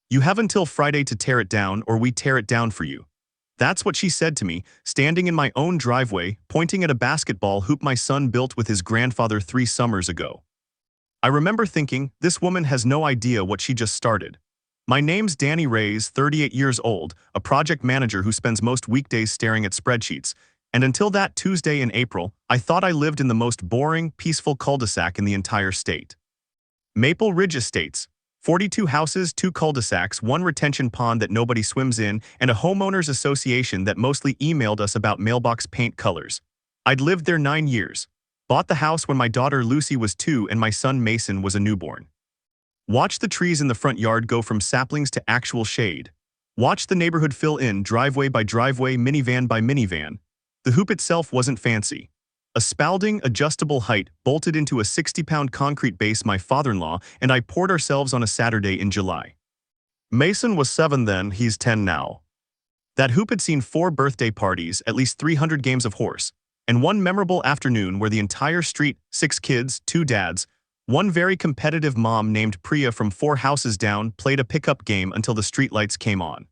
You have until Friday to tear it down or we tear it down for you. That's what she said to me, standing in my own driveway, pointing at a basketball hoop my son built with his grandfather 3 summers ago. I remember thinking, this woman has no idea what she just started. My name's Danny Reyes, 38 years old, a project manager who spends most weekdays staring at spreadsheets, and until that Tuesday in April, I thought I lived in the most boring, peaceful cul-de-sac in the entire state. Maple Ridge Estates. 42 houses, 2 cul-de-sacs, 1 retention pond that nobody swims in, and a homeowners association that mostly emailed us about mailbox paint colors. I'd lived there 9 years. Bought the house when my daughter Lucy was 2 and my son Mason was a newborn. Watched the trees in the front yard go from saplings to actual shade. Watched the neighborhood fill in driveway by driveway, minivan by minivan. The hoop itself wasn't fancy. A Spalding adjustable height bolted into a 60-pound concrete base my father-in-law and I poured ourselves on a Saturday in July. Mason was 7 then, he's 10 now. That hoop had seen 4 birthday parties, at least 300 games of horse, and 1 memorable afternoon where the entire street, 6 kids, 2 dads, 1 very competitive mom named Priya from 4 houses down played a pickup game until the streetlights came on.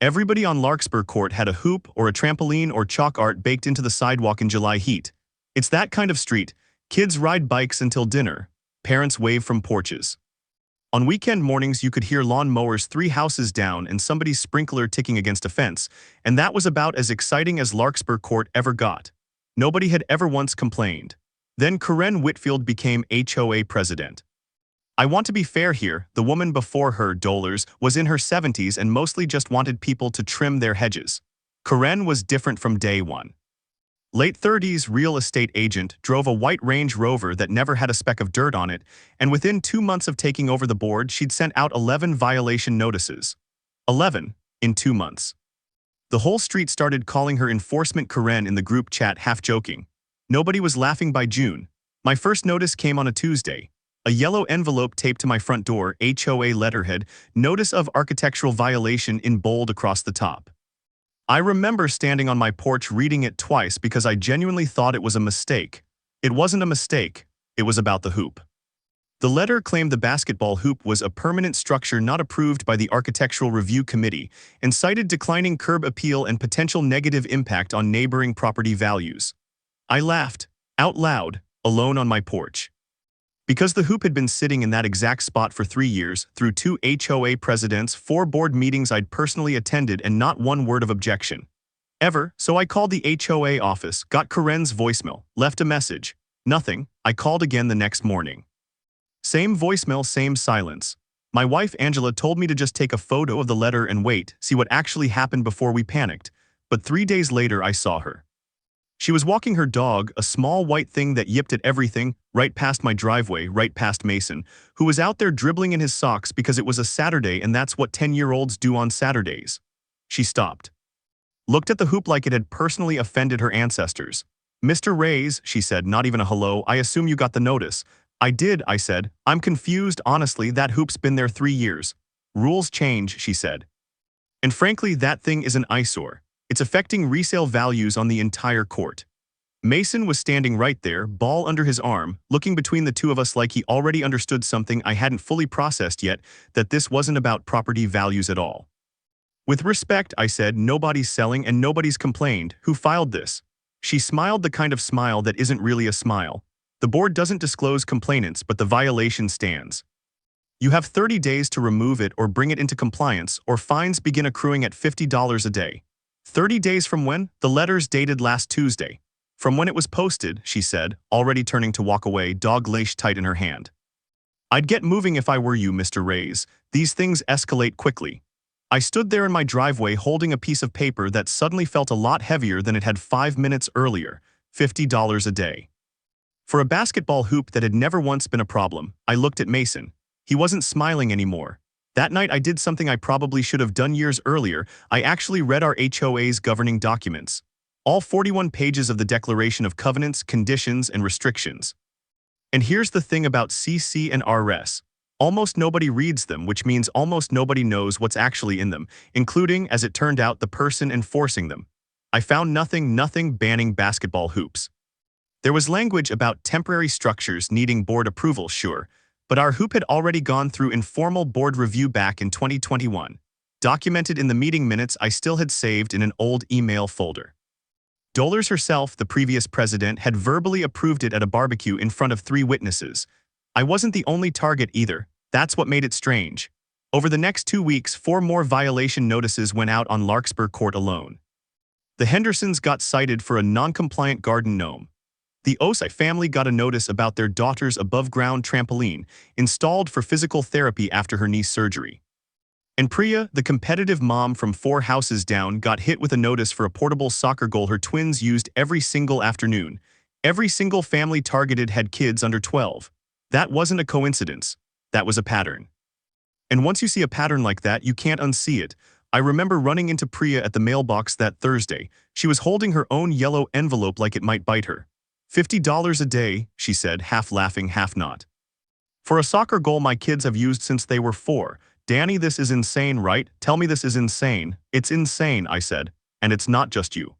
Everybody on Larkspur Court had a hoop or a trampoline or chalk art baked into the sidewalk in July heat. It's that kind of street. Kids ride bikes until dinner. Parents wave from porches. On weekend mornings you could hear lawn mowers 3 houses down and somebody's sprinkler ticking against a fence, and that was about as exciting as Larkspur Court ever got. Nobody had ever once complained. Then Karen Whitfield became HOA president. I want to be fair here, the woman before her, Dolers, was in her 70s and mostly just wanted people to trim their hedges. Karen was different from day one. Late 30s real estate agent, drove a white Range Rover that never had a speck of dirt on it, and within 2 months of taking over the board she'd sent out 11 violation notices. 11 in 2 months. The whole street started calling her Enforcement Karen in the group chat, half joking. Nobody was laughing by June. My first notice came on a Tuesday. A yellow envelope taped to my front door, HOA letterhead, notice of architectural violation in bold across the top. I remember standing on my porch reading it twice because I genuinely thought it was a mistake. It wasn't a mistake, it was about the hoop. The letter claimed the basketball hoop was a permanent structure not approved by the Architectural Review Committee and cited declining curb appeal and potential negative impact on neighboring property values. I laughed, out loud, alone on my porch. Because the hoop had been sitting in that exact spot for 3 years, through 2 HOA presidents, 4 board meetings I'd personally attended, and not 1 word of objection. Ever, so I called the HOA office, got Karen's voicemail, left a message. Nothing. I called again the next morning. Same voicemail, same silence. My wife Angela told me to just take a photo of the letter and wait, see what actually happened before we panicked. But 3 days later I saw her. She was walking her dog, a small white thing that yipped at everything, right past my driveway, right past Mason, who was out there dribbling in his socks because it was a Saturday and that's what 10-year-olds do on Saturdays. She stopped. Looked at the hoop like it had personally offended her ancestors. "Mr. Reyes," she said, not even a hello, "I assume you got the notice." "I did," I said. "I'm confused, honestly, that hoop's been there 3 years." "Rules change," she said. "And frankly, that thing is an eyesore. It's affecting resale values on the entire court." Mason was standing right there, ball under his arm, looking between the 2 of us like he already understood something I hadn't fully processed yet, that this wasn't about property values at all. "With respect," I said, "nobody's selling and nobody's complained. Who filed this?" She smiled, the kind of smile that isn't really a smile. "The board doesn't disclose complainants, but the violation stands. You have 30 days to remove it or bring it into compliance, or fines begin accruing at $50 a day. 30 days from when? The letter's dated last Tuesday. From when it was posted," she said, already turning to walk away, dog leash tight in her hand. "I'd get moving if I were you, Mr. Reyes. These things escalate quickly." I stood there in my driveway holding a piece of paper that suddenly felt a lot heavier than it had 5 minutes earlier. $50 a day. For a basketball hoop that had never once been a problem, I looked at Mason. He wasn't smiling anymore. That night I did something I probably should have done years earlier. I actually read our HOA's governing documents. All 41 pages of the Declaration of Covenants, Conditions, and Restrictions. And here's the thing about CC and RS. Almost nobody reads them, which means almost nobody knows what's actually in them, including, as it turned out, the person enforcing them. I found nothing banning basketball hoops. There was language about temporary structures needing board approval, sure, But our hoop had already gone through informal board review back in 2021, documented in the meeting minutes I still had saved in an old email folder. Dollars herself, the previous president, had verbally approved it at a barbecue in front of 3 witnesses. I wasn't the only target either. That's what made it strange. Over the next 2 weeks, 4 more violation notices went out on Larkspur Court alone. The Hendersons got cited for a non-compliant garden gnome. The Osai family got a notice about their daughter's above-ground trampoline, installed for physical therapy after her knee surgery. And Priya, the competitive mom from 4 houses down, got hit with a notice for a portable soccer goal her twins used every single afternoon. Every single family targeted had kids under 12. That wasn't a coincidence. That was a pattern. And once you see a pattern like that, you can't unsee it. I remember running into Priya at the mailbox that Thursday. She was holding her own yellow envelope like it might bite her. $50 a day, she said, half laughing, half not. For a soccer goal my kids have used since they were 4. Danny, this is insane, right? Tell me this is insane. It's insane, I said. And it's not just you.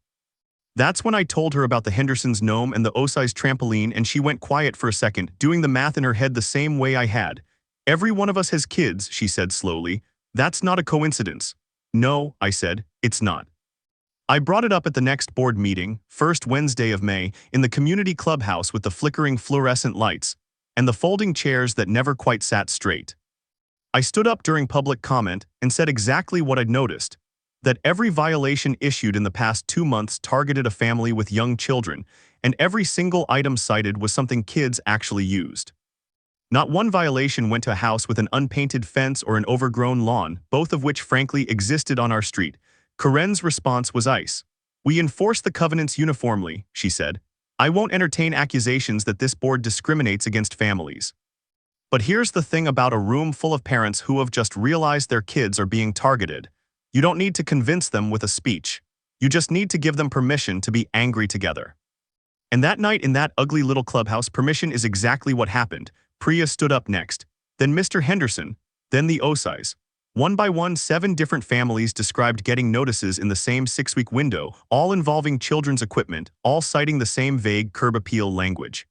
That's when I told her about the Hendersons' gnome and the Osai's trampoline, and she went quiet for a second, doing the math in her head the same way I had. Every one of us has kids, she said slowly. That's not a coincidence. No, I said, it's not. I brought it up at the next board meeting, first Wednesday of May, in the community clubhouse with the flickering fluorescent lights and the folding chairs that never quite sat straight. I stood up during public comment and said exactly what I'd noticed, that every violation issued in the past 2 months targeted a family with young children, and every single item cited was something kids actually used. Not one violation went to a house with an unpainted fence or an overgrown lawn, both of which frankly existed on our street. Karen's response was ice. We enforce the covenants uniformly, she said. I won't entertain accusations that this board discriminates against families. But here's the thing about a room full of parents who have just realized their kids are being targeted. You don't need to convince them with a speech. You just need to give them permission to be angry together. And that night in that ugly little clubhouse, permission is exactly what happened. Priya stood up next, then Mr. Henderson, then the Osais. One by one, 7 different families described getting notices in the same 6-week window, all involving children's equipment, all citing the same vague curb appeal language.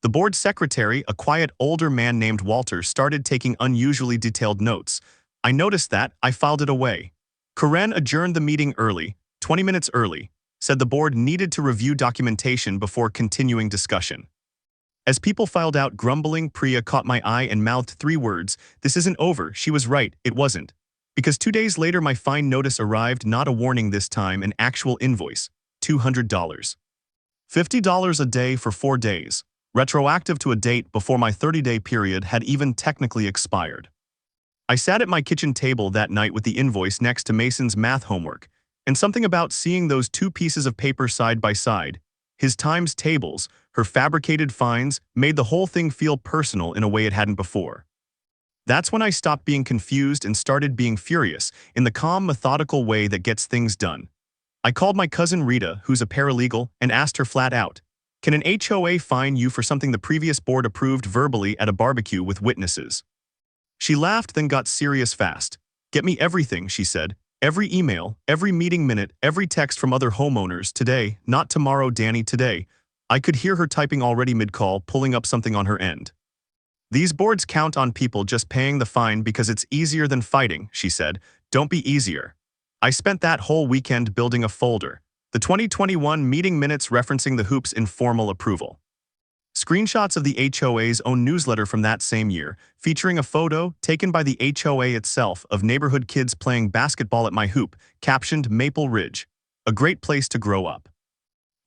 The board secretary, a quiet older man named Walter, started taking unusually detailed notes. I noticed that. I filed it away. Karen adjourned the meeting early, 20 minutes early, said the board needed to review documentation before continuing discussion. As people filed out grumbling, Priya caught my eye and mouthed 3 words. This isn't over. She was right. It wasn't. Because 2 days later my fine notice arrived, not a warning this time, an actual invoice. $200. $50 a day for 4 days. Retroactive to a date before my 30-day period had even technically expired. I sat at my kitchen table that night with the invoice next to Mason's math homework, and something about seeing those 2 pieces of paper side by side, his times tables, her fabricated fines, made the whole thing feel personal in a way it hadn't before. That's when I stopped being confused and started being furious, in the calm, methodical way that gets things done. I called my cousin Rita, who's a paralegal, and asked her flat out, can an HOA fine you for something the previous board approved verbally at a barbecue with witnesses? She laughed, then got serious fast. Get me everything, she said. Every email, every meeting minute, every text from other homeowners, today, not tomorrow, Danny, today. I could hear her typing already mid-call, pulling up something on her end. These boards count on people just paying the fine because it's easier than fighting, she said. Don't be easier. I spent that whole weekend building a folder. The 2021 meeting minutes referencing the Hoop's informal approval. Screenshots of the HOA's own newsletter from that same year, featuring a photo taken by the HOA itself of neighborhood kids playing basketball at my hoop, captioned Maple Ridge, a great place to grow up.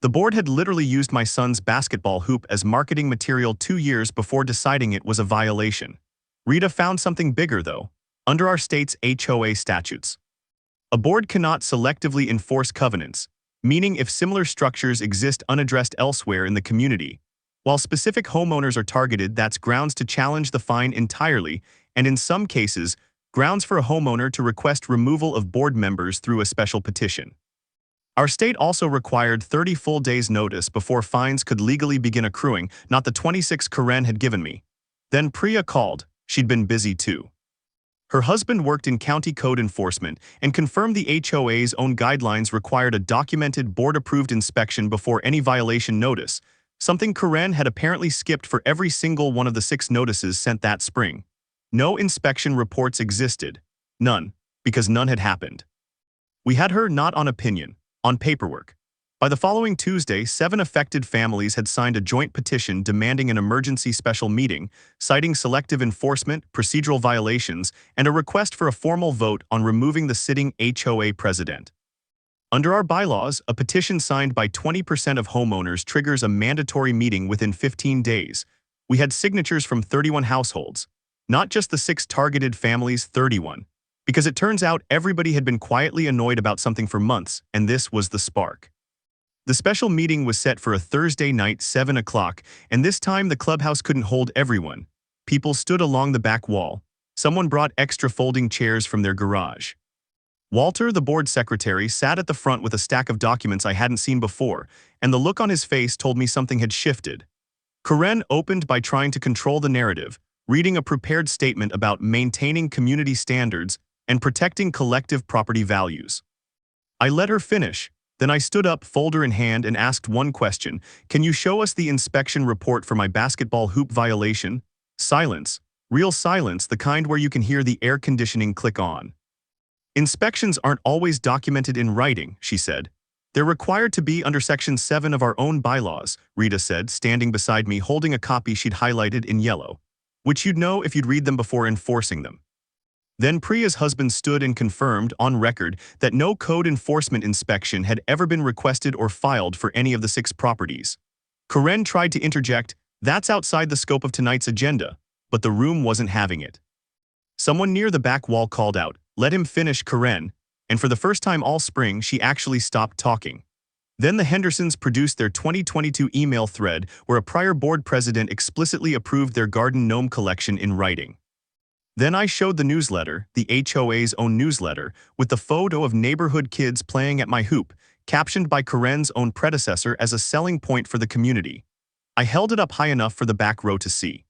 The board had literally used my son's basketball hoop as marketing material 2 years before deciding it was a violation. Rita found something bigger, though, under our state's HOA statutes. A board cannot selectively enforce covenants, meaning if similar structures exist unaddressed elsewhere in the community, while specific homeowners are targeted, that's grounds to challenge the fine entirely, and in some cases, grounds for a homeowner to request removal of board members through a special petition. Our state also required 30 full days' notice before fines could legally begin accruing, not the 26 Karen had given me. Then Priya called. She'd been busy too. Her husband worked in county code enforcement and confirmed the HOA's own guidelines required a documented board-approved inspection before any violation notice, Something Karen had apparently skipped for every single one of the 6 notices sent that spring. No inspection reports existed. None, because none had happened. We had her not on opinion, on paperwork. By the following Tuesday, 7 affected families had signed a joint petition demanding an emergency special meeting, citing selective enforcement, procedural violations, and a request for a formal vote on removing the sitting HOA president. Under our bylaws, a petition signed by 20% of homeowners triggers a mandatory meeting within 15 days. We had signatures from 31 households, not just the 6 targeted families, 31. Because it turns out everybody had been quietly annoyed about something for months, and this was the spark. The special meeting was set for a Thursday night, 7 o'clock, and this time the clubhouse couldn't hold everyone. People stood along the back wall. Someone brought extra folding chairs from their garage. Walter, the board secretary, sat at the front with a stack of documents I hadn't seen before, and the look on his face told me something had shifted. Karen opened by trying to control the narrative, reading a prepared statement about maintaining community standards and protecting collective property values. I let her finish. Then I stood up, folder in hand, and asked one question. Can you show us the inspection report for my basketball hoop violation? Silence. Real silence, the kind where you can hear the air conditioning click on. Inspections aren't always documented in writing, she said. They're required to be under Section 7 of our own bylaws, Rita said, standing beside me holding a copy she'd highlighted in yellow, which you'd know if you'd read them before enforcing them. Then Priya's husband stood and confirmed, on record, that no code enforcement inspection had ever been requested or filed for any of the 6 properties. Karen tried to interject, "That's outside the scope of tonight's agenda," but the room wasn't having it. Someone near the back wall called out, "Let him finish, Karen," and for the first time all spring she actually stopped talking. Then the Hendersons produced their 2022 email thread where a prior board president explicitly approved their garden gnome collection in writing. Then I showed the newsletter, the HOA's own newsletter, with the photo of neighborhood kids playing at my hoop, captioned by Karen's own predecessor as a selling point for the community. I held it up high enough for the back row to see.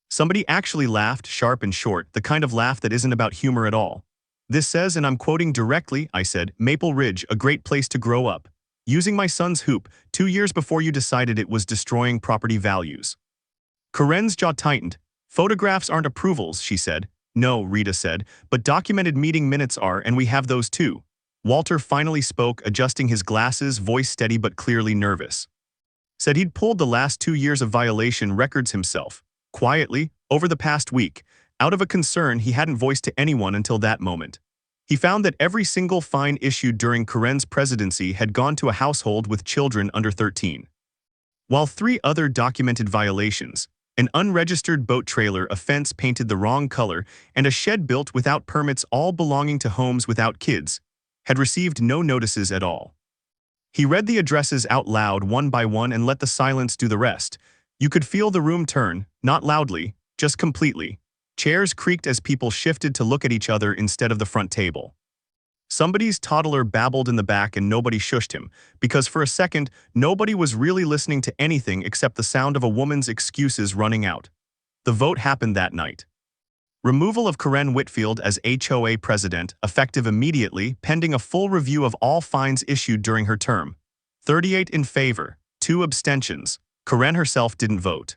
Somebody actually laughed, sharp and short, the kind of laugh that isn't about humor at all. "This says," and I'm quoting directly, I said, "Maple Ridge, a great place to grow up. Using my son's hoop, 2 years before you decided it was destroying property values." Karen's jaw tightened. "Photographs aren't approvals," she said. "No," Rita said, "but documented meeting minutes are, and we have those too." Walter finally spoke, adjusting his glasses, voice steady but clearly nervous. Said he'd pulled the last 2 years of violation records himself, quietly, over the past week, out of a concern he hadn't voiced to anyone until that moment. He found that every single fine issued during Karen's presidency had gone to a household with children under 13. While 3 other documented violations, an unregistered boat trailer, a fence painted the wrong color, and a shed built without permits, all belonging to homes without kids, had received no notices at all. He read the addresses out loud one by one and let the silence do the rest. You could feel the room turn, not loudly, just completely. Chairs creaked as people shifted to look at each other instead of the front table. Somebody's toddler babbled in the back and nobody shushed him, because for a second, nobody was really listening to anything except the sound of a woman's excuses running out. The vote happened that night. Removal of Karen Whitfield as HOA president, effective immediately, pending a full review of all fines issued during her term. 38 in favor, 2 abstentions. Karen herself didn't vote.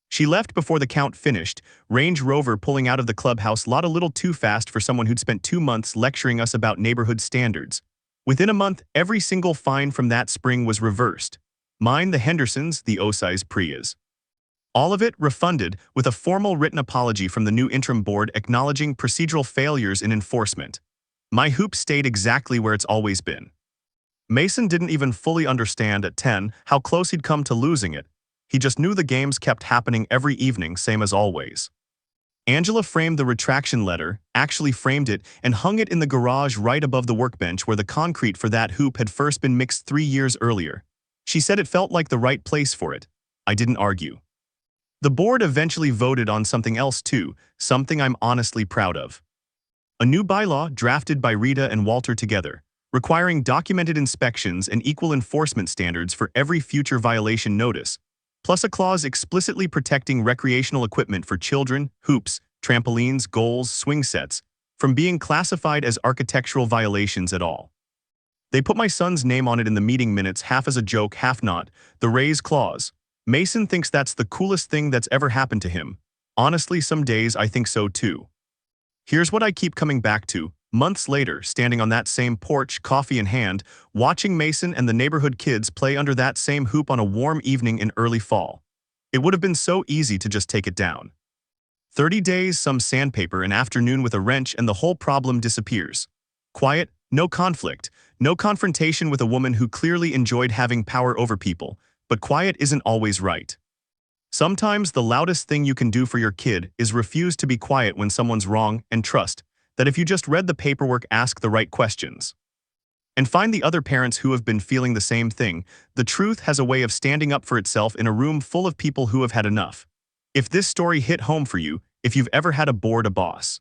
She left before the count finished, Range Rover pulling out of the clubhouse lot a little too fast for someone who'd spent 2 months lecturing us about neighborhood standards. Within a month, every single fine from that spring was reversed. Mine, the Hendersons, the Osai's, Priyas. All of it refunded, with a formal written apology from the new interim board acknowledging procedural failures in enforcement. My hoop stayed exactly where it's always been. Mason didn't even fully understand at 10 how close he'd come to losing it. He just knew the games kept happening every evening, same as always. Angela framed the retraction letter, actually framed it, and hung it in the garage right above the workbench where the concrete for that hoop had first been mixed 3 years earlier. She said it felt like the right place for it. I didn't argue. The board eventually voted on something else too, something I'm honestly proud of. A new bylaw drafted by Rita and Walter together, requiring documented inspections and equal enforcement standards for every future violation notice, plus a clause explicitly protecting recreational equipment for children, hoops, trampolines, goals, swing sets, from being classified as architectural violations at all. They put my son's name on it in the meeting minutes, half as a joke, half not. The raise clause. Mason thinks that's the coolest thing that's ever happened to him. Honestly, some days I think so too. Here's what I keep coming back to. Months later, standing on that same porch, coffee in hand, watching Mason and the neighborhood kids play under that same hoop on a warm evening in early fall. It would have been so easy to just take it down. 30 days, some sandpaper, an afternoon with a wrench, and the whole problem disappears. Quiet, no conflict, no confrontation with a woman who clearly enjoyed having power over people, but quiet isn't always right. Sometimes the loudest thing you can do for your kid is refuse to be quiet when someone's wrong, and trust that if you just read the paperwork, ask the right questions. And find the other parents who have been feeling the same thing. The truth has a way of standing up for itself in a room full of people who have had enough. If this story hit home for you, if you've ever had a boss,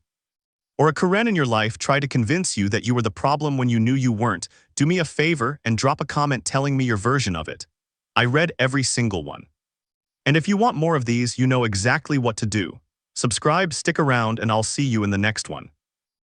or a Karen in your life try to convince you that you were the problem when you knew you weren't, do me a favor and drop a comment telling me your version of it. I read every single one. And if you want more of these, you know exactly what to do. Subscribe, stick around, and I'll see you in the next one.